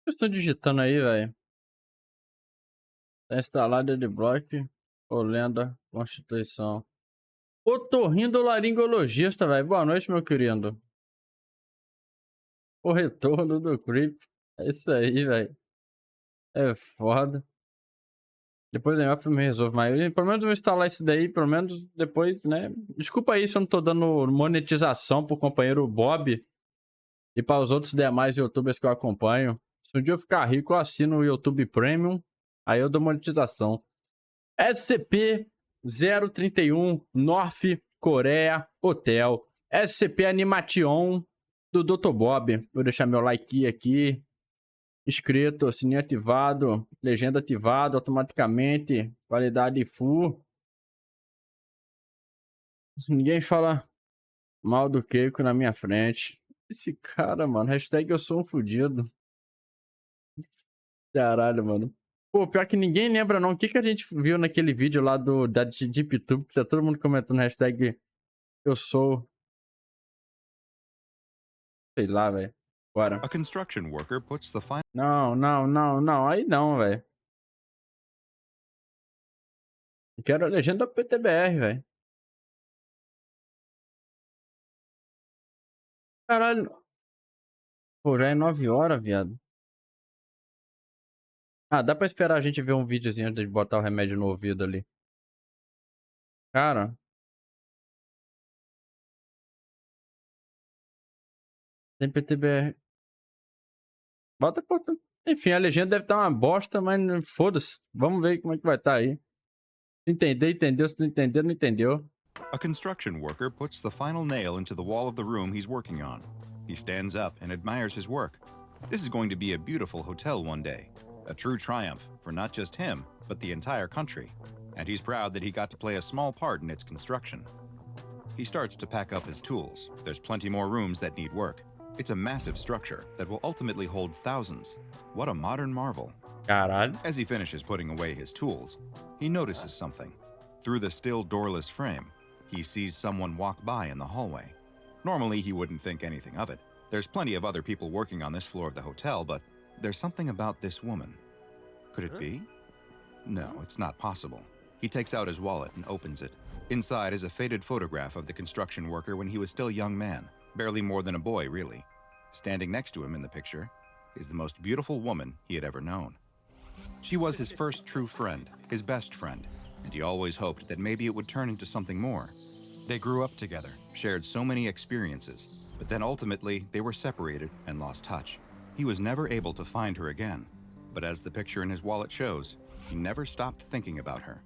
Vocês estão digitando aí, velho? Tá instalado de bloco ou lenda Constituição. Otorrinolaringologista, velho. Boa noite, meu querido. O retorno do Creep. É isso aí, velho. É foda. Depois em off eu me resolvo, mas pelo menos eu vou instalar esse daí, pelo menos depois, né? Desculpa aí se eu não tô dando monetização pro companheiro Bob e para os outros demais youtubers que eu acompanho. Se um dia eu ficar rico, eu assino o YouTube Premium, aí eu dou monetização. SCP-031 North Coreia Hotel. SCP Animation do Dr. Bob. Vou deixar meu like aqui. Inscrito, sininho ativado, legenda ativado automaticamente, qualidade full. Ninguém fala mal do Kheiku na minha frente. Esse cara, mano, hashtag eu sou um fudido. Caralho, mano. Pô, pior que ninguém lembra não. O que a gente viu naquele vídeo lá da DeepTube, que tá todo mundo comentando hashtag eu sou... Sei lá, velho. Bora. A construction worker puts the final... Não. Aí não, velho. Quero a legenda PTBR, velho. Caralho. Pô, já é 9 horas, viado. Ah, dá pra esperar a gente ver um videozinho antes de botar o remédio no ouvido ali. Cara. Tem PTBR. Bota. Enfim, a legenda deve estar uma bosta, mas foda-se. Vamos ver como é que vai estar aí. Se entender, entendeu. Se não entender, não entendeu. A construction worker puts the final nail into the wall of the room he's working on. He stands up and admires his work. This is going to be a beautiful hotel one day. A true triumph for not just him, but the entire country. And he's proud that he got to play a small part in its construction. He starts to pack up his tools. There's plenty more rooms that need work. It's a massive structure that will ultimately hold thousands. What a modern marvel. Caralho. As he finishes putting away his tools, he notices something. Through the still doorless frame, he sees someone walk by in the hallway. Normally, he wouldn't think anything of it. There's plenty of other people working on this floor of the hotel, but there's something about this woman. Could it be? No, it's not possible. He takes out his wallet and opens it. Inside is a faded photograph of the construction worker when he was still a young man, barely more than a boy, really. Standing next to him in the picture is the most beautiful woman he had ever known. She was his first true friend, his best friend, and he always hoped that maybe it would turn into something more. They grew up together, shared so many experiences, but then ultimately they were separated and lost touch. He was never able to find her again, but as the picture in his wallet shows, he never stopped thinking about her.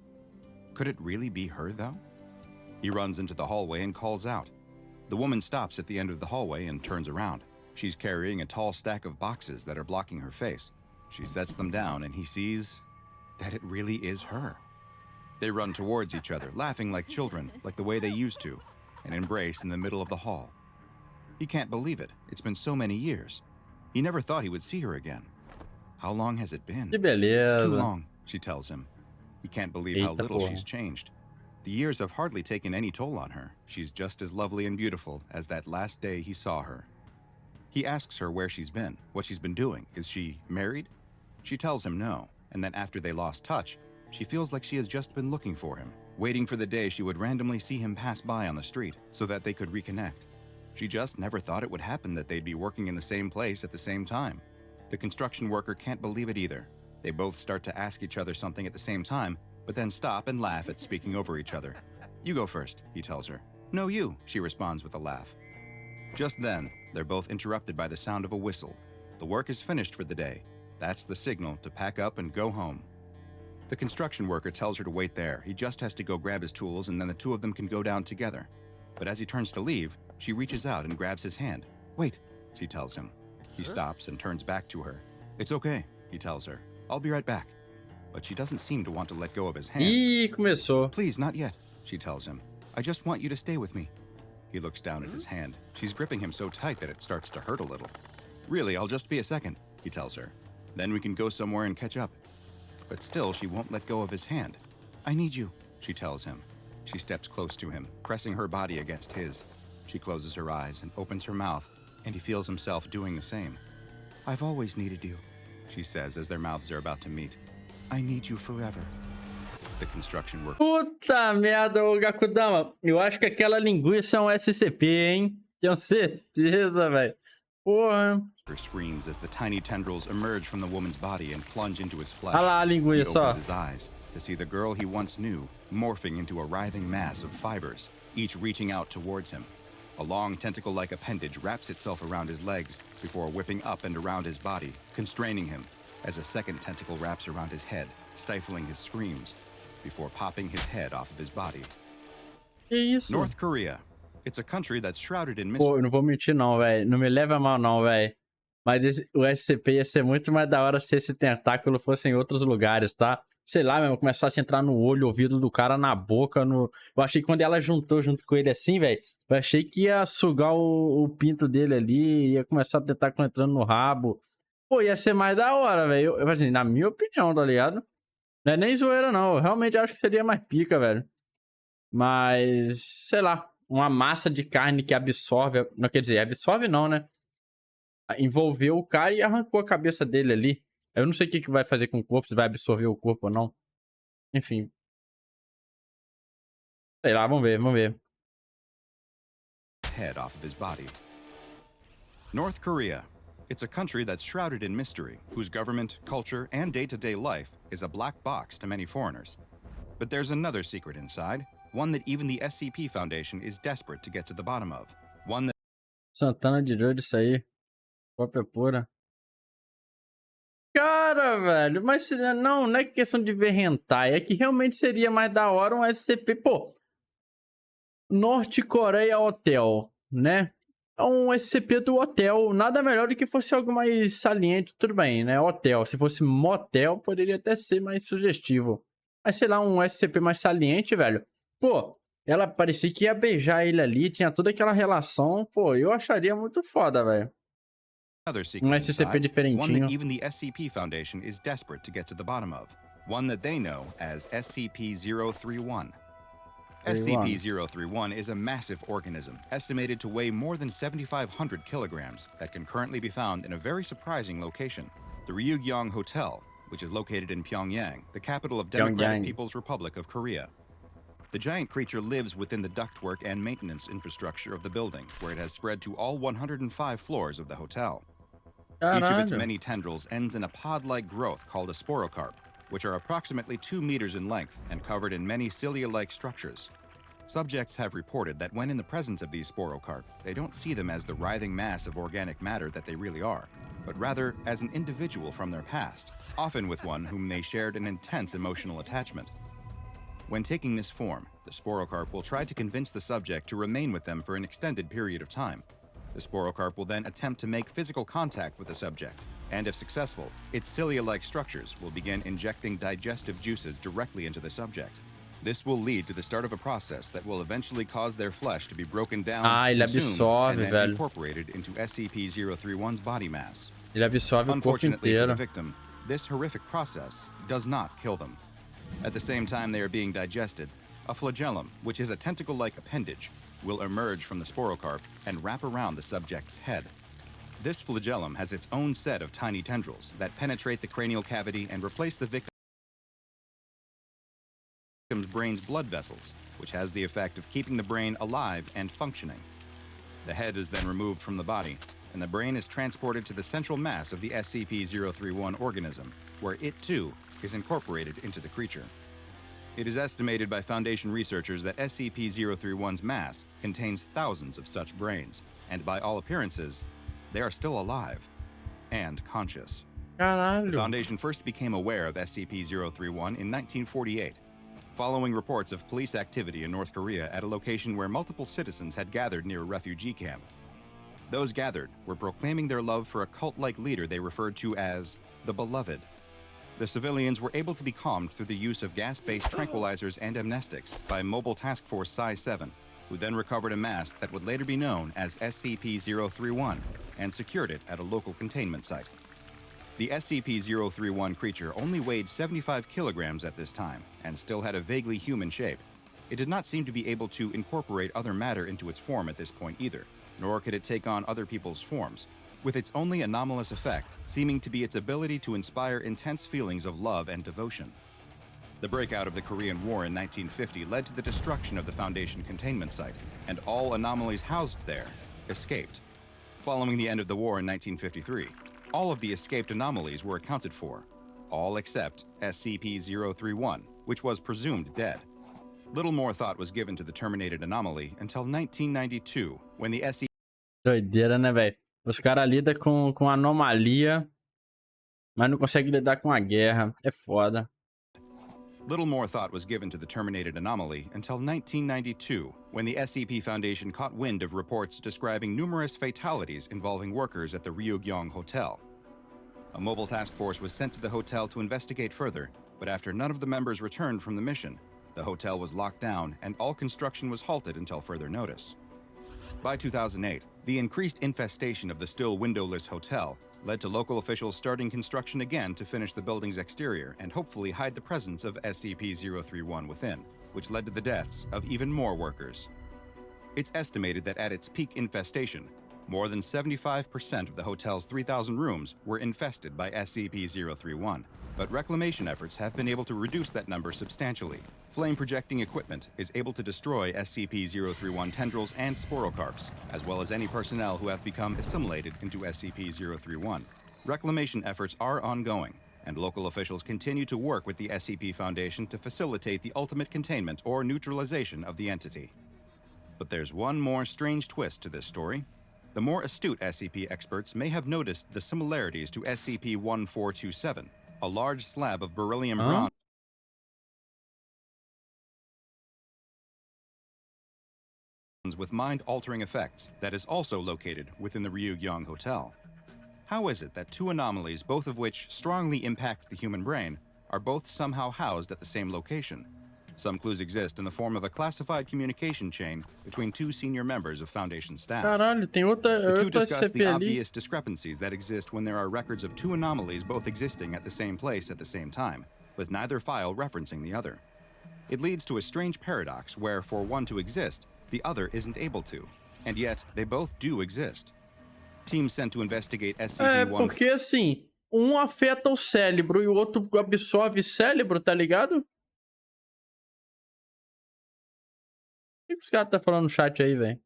Could it really be her, though? He runs into the hallway and calls out. The woman stops at the end of the hallway and turns around. She's carrying a tall stack of boxes that are blocking her face. She sets them down and he sees that it really is her. They run towards each other, laughing like children, like the way they used to, and embrace in the middle of the hall. He can't believe it. It's been so many years. He never thought he would see her again. How long has it been? Que beleza. Too long, she tells him. He can't believe how little she's changed. The years have hardly taken any toll on her. She's just as lovely and beautiful as that last day he saw her. He asks her where she's been, what she's been doing. Is she married? She tells him no, and then after they lost touch, she feels like she has just been looking for him, waiting for the day she would randomly see him pass by on the street so that they could reconnect. She just never thought it would happen that they'd be working in the same place at the same time. The construction worker can't believe it either. They both start to ask each other something at the same time, but then stop and laugh at speaking over each other. You go first, he tells her. No, you, she responds with a laugh. Just then, they're both interrupted by the sound of a whistle. The work is finished for the day. That's the signal to pack up and go home. The construction worker tells her to wait there. He just has to go grab his tools and then the two of them can go down together. But as he turns to leave, she reaches out and grabs his hand. Wait, she tells him. He stops and turns back to her. It's okay, he tells her. I'll be right back. But she doesn't seem to want to let go of his hand. Ih, começou. Please, not yet, she tells him. I just want you to stay with me. He looks down at his hand. She's gripping him so tight that it starts to hurt a little. Really, I'll just be a second, he tells her. Then we can go somewhere and catch up. But still, she won't let go of his hand. I need you, she tells him. She steps close to him, pressing her body against his. She closes her eyes and opens her mouth, and he feels himself doing the same. I've always needed you. she says as their mouths are about to meet. I need you forever. The construction worker Puta merda, ô Gakudama. Eu acho que aquela linguiça é um SCP, hein? Tenho certeza, velho. Porra. screams as the tiny tendrils emerge from the woman's body and plunge into his flesh. Olha lá a He linguiça, ó. opens his eyes to see the girl he once knew morphing into a writhing mass of fibers, each reaching out towards him. A long tentacle-like appendage wraps itself around his legs before whipping up and around his body, constraining him as a second tentacle wraps around his head, stifling his screams, before popping his head off of his body. Que isso? North Korea. It's a country that's shrouded in Pô, mystery. eu não vou mentir não, velho. Não me leva a mal não, velho. Mas o SCP ia ser muito mais da hora se esse tentáculo fosse em outros lugares, tá? Sei lá, mesmo, começasse a entrar no olho, ouvido do cara, na boca, no... Eu achei que quando ela juntou junto com ele assim, velho, eu achei que ia sugar o pinto dele ali, ia começar a tentáculo entrando no rabo. Pô, ia ser mais da hora, velho. Assim, na minha opinião, tá ligado? Não é nem zoeira, não. Eu realmente acho que seria mais pica, velho. Mas, sei lá, uma massa de carne que absorve... Não quer dizer, absorve não, né? Envolveu o cara e arrancou a cabeça dele ali. Eu não sei o que vai fazer com o corpo, se vai absorver o corpo ou não. Enfim. Sei lá, vamos ver, vamos ver. Head off of his body. North Korea. It's a country that's shrouded in mystery, whose government, culture, and day-to-day life is a black box to many foreigners. But there's another secret inside, one that even the SCP Foundation is desperate to get to the bottom of. One that Santana de doido isso aí. Cópia pura. Cara, velho, mas não é questão de ver hentai, é que realmente seria mais da hora um SCP, pô. Norte Coreia Hotel, né? É um SCP do hotel, nada melhor do que fosse algo mais saliente, tudo bem, né? Hotel, se fosse motel, poderia até ser mais sugestivo. Mas sei lá, um SCP mais saliente, velho. Pô, ela parecia que ia beijar ele ali, tinha toda aquela relação, pô, eu acharia muito foda, velho. other secret SCP inside, one diferentinho. that even the SCP Foundation is desperate to get to the bottom of. One that they know as SCP-031. SCP-031 is a massive organism, estimated to weigh more than 7,500 kilograms, that can currently be found in a very surprising location, the Reagindo Hotel, which is located in Pyongyang, the capital of Democratic People's Republic of Korea. The giant creature lives within the ductwork and maintenance infrastructure of the building, where it has spread to all 105 floors of the hotel. Each of its Caralho. many tendrils ends in a pod-like growth called a sporocarp, which are approximately 2 meters in length and covered in many cilia-like structures. Subjects have reported that when in the presence of these sporocarp, they don't see them as the writhing mass of organic matter that they really are, but rather as an individual from their past, often with one whom they shared an intense emotional attachment. When taking this form, the sporocarp will try to convince the subject to remain with them for an extended period of time. The sporocarp will then attempt to make physical contact with the subject, and if successful, its cilia-like structures will begin injecting digestive juices directly into the subject. This will lead to the start of a process that will eventually cause their flesh to be broken down, Ele consumed, absorve, and then velho. incorporated into SCP-031's body mass. Ele absorve o corpo Unfortunately for the inteiro. victim, this horrific process does not kill them. At the same time they are being digested, a flagellum, which is a tentacle-like appendage, will emerge from the sporocarp and wrap around the subject's head. This flagellum has its own set of tiny tendrils that penetrate the cranial cavity and replace the victim's brain's blood vessels, which has the effect of keeping the brain alive and functioning. The head is then removed from the body, and the brain is transported to the central mass of the SCP-031 organism, where it too is incorporated into the creature. It is estimated by Foundation researchers that SCP-031's mass contains thousands of such brains, and by all appearances, they are still alive and conscious. The Caralho. Foundation first became aware of SCP-031 in 1948, following reports of police activity in North Korea at a location where multiple citizens had gathered near a refugee camp. Those gathered were proclaiming their love for a cult-like leader they referred to as the Beloved. The civilians were able to be calmed through the use of gas-based tranquilizers and amnestics by Mobile Task Force Psi-7, who then recovered a mass that would later be known as SCP-031 and secured it at a local containment site. The SCP-031 creature only weighed 75 kilograms at this time and still had a vaguely human shape. It did not seem to be able to incorporate other matter into its form at this point either, nor could it take on other people's forms. with its only anomalous effect seeming to be its ability to inspire intense feelings of love and devotion. The breakout of the Korean War in 1950 led to the destruction of the Foundation containment site, and all anomalies housed there escaped. Following the end of the war in 1953, all of the escaped anomalies were accounted for, all except SCP-031, which was presumed dead. Little more thought was given to the terminated anomaly until 1992, when the SCP... Doideira, né, velho? Os caras lidam com anomalia, mas não conseguem lidar com a guerra. É foda. Little more thought was given to the terminated anomaly until 1992, when the SCP Foundation caught wind of reports describing numerous fatalities involving workers at the Reagindo Hotel. A mobile task force was sent to the hotel to investigate further, but after none of the members returned from the mission, the hotel was locked down and all construction was halted until further notice. By 2008, the increased infestation of the still windowless hotel led to local officials starting construction again to finish the building's exterior and hopefully hide the presence of SCP-031 within, which led to the deaths of even more workers. It's estimated that at its peak infestation, more than 75% of the hotel's 3,000 rooms were infested by SCP-031, but reclamation efforts have been able to reduce that number substantially. Flame-projecting equipment is able to destroy SCP-031 tendrils and sporocarps, as well as any personnel who have become assimilated into SCP-031. Reclamation efforts are ongoing, and local officials continue to work with the SCP Foundation to facilitate the ultimate containment or neutralization of the entity. But there's one more strange twist to this story. The more astute SCP experts may have noticed the similarities to SCP-1427, a large slab of beryllium bronze with mind-altering effects that is also located within the Reagindo Hotel. How is it that two anomalies, both of which strongly impact the human brain, are both somehow housed at the same location? Some clues exist in the form of a classified communication chain between two senior members of Foundation staff. Caralho, tem outra The two discuss SCP the ali. obvious discrepancies that exist when there are records of two anomalies both existing at the same place at the same time, with neither file referencing the other. It leads to a strange paradox where, for one to exist, the other isn't able to, and yet they both do exist. Teams sent to investigate SCP-1... porque assim, um afeta o cérebro e o outro absorve cérebro, tá ligado? O que os caras tá falando no chat aí, velho?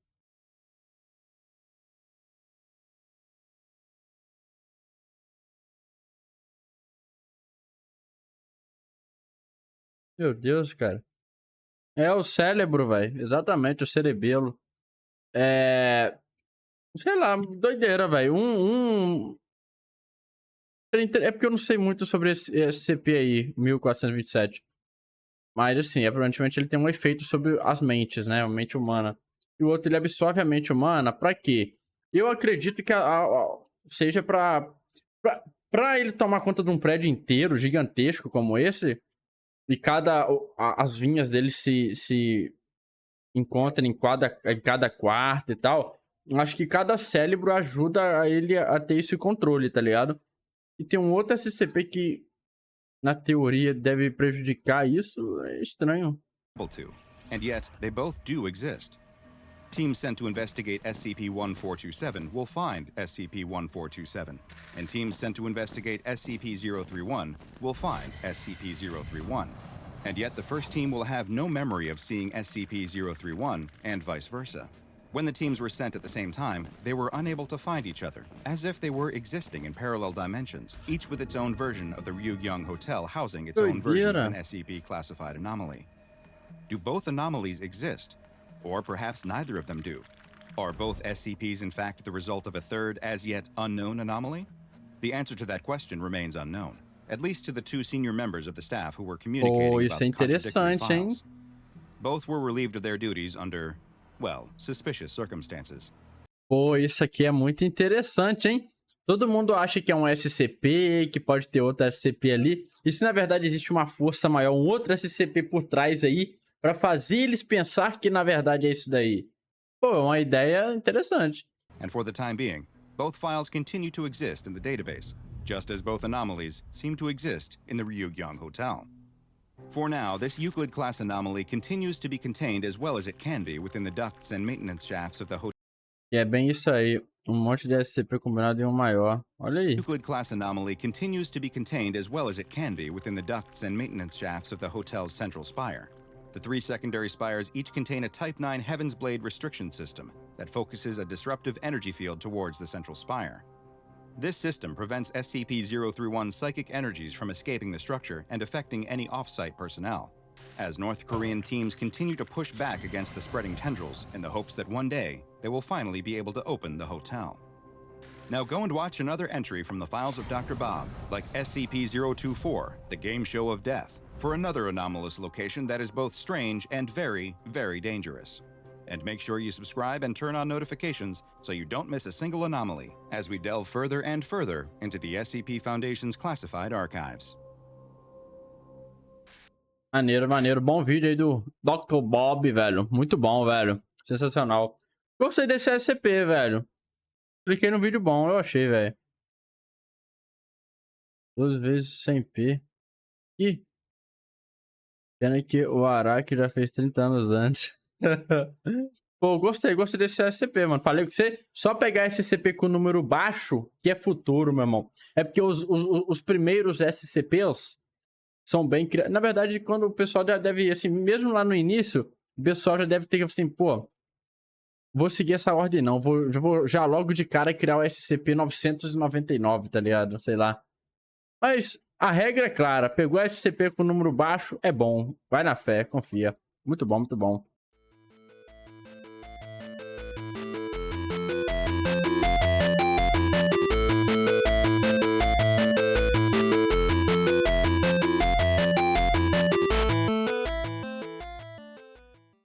Meu Deus, cara. É o cérebro, velho. Exatamente, o cerebelo. Sei lá, doideira, velho. É porque eu não sei muito sobre esse SCP aí, 1427. Mas, assim, aparentemente ele tem um efeito sobre as mentes, né? A mente humana. E o outro, ele absorve a mente humana pra quê? Eu acredito que seja pra ele tomar conta de um prédio inteiro, gigantesco como esse, e as vinhas dele se encontram em cada quarto e tal. Acho que cada cérebro ajuda ele a ter esse controle, tá ligado? E tem um outro SCP que, na teoria, deve prejudicar isso. É estranho. And yet, they both do exist. Teams sent to investigate SCP-1427 will find SCP-1427, and teams sent to investigate SCP-031 will find SCP-031. And yet the first team will have no memory of seeing SCP-031, and vice versa. When the teams were sent at the same time, they were unable to find each other, as if they were existing in parallel dimensions, each with its own version of the Reagindo Hotel housing its own version of an SCP-classified anomaly. Do both anomalies exist? Or perhaps neither of them do? Are both SCPs in fact the result of a third, as yet unknown anomaly? The answer to that question remains unknown, at least to the two senior members of the staff who were communicating about the contradictory files. Both were relieved of their duties under, well, suspicious circumstances. Pô, isso aqui é muito interessante, hein? Todo mundo acha que é um SCP, que pode ter outro SCP ali. E se na verdade existe uma força maior, um outro SCP por trás aí, pra fazer eles pensar que na verdade é isso daí. Pô, é uma ideia interessante. And for the time being, both files continue to exist in the database, just as both anomalies seem to exist in the Reagindo Hotel. For now, this Euclid-class anomaly continues to be contained as well as it can be within the ducts and maintenance shafts of the hotel. E é bem isso aí. Um monte de SCP combinado em um maior. Olha aí. Euclid-class anomaly continues to be contained as well as it can be within the ducts and maintenance shafts of the hotel's central spire. The 3 secondary spires each contain a Type 9 Heaven's Blade restriction system that focuses a disruptive energy field towards the central spire. This system prevents SCP-031 psychic energies from escaping the structure and affecting any off-site personnel, as North Korean teams continue to push back against the spreading tendrils in the hopes that one day they will finally be able to open the hotel. Now go and watch another entry from the files of Dr. Bob, like SCP-024, the Game Show of Death, for another anomalous location that is both strange and very, very dangerous. And make sure you subscribe and turn on notifications so you don't miss a single anomaly as we delve further and further into the SCP Foundation's classified archives. Maneiro, maneiro. Bom vídeo aí do Dr. Bob, velho. Muito bom, velho. Sensacional. Gostei desse SCP, velho. Cliquei no vídeo bom, eu achei, velho. 2 vezes sem P. Ih. Pena que o Araki já fez 30 anos antes. Pô, gostei desse SCP, mano. Falei com você, só pegar SCP com número baixo, que é futuro, meu irmão. É porque os primeiros SCPs são bem criados. Na verdade, quando o pessoal já deve, assim, mesmo lá no início, o pessoal já deve ter, assim, pô, vou seguir essa ordem não, vou já logo de cara criar o SCP-999, tá ligado? Sei lá. Mas a regra é clara, pegou SCP com número baixo, é bom. Vai na fé, confia. Muito bom, muito bom.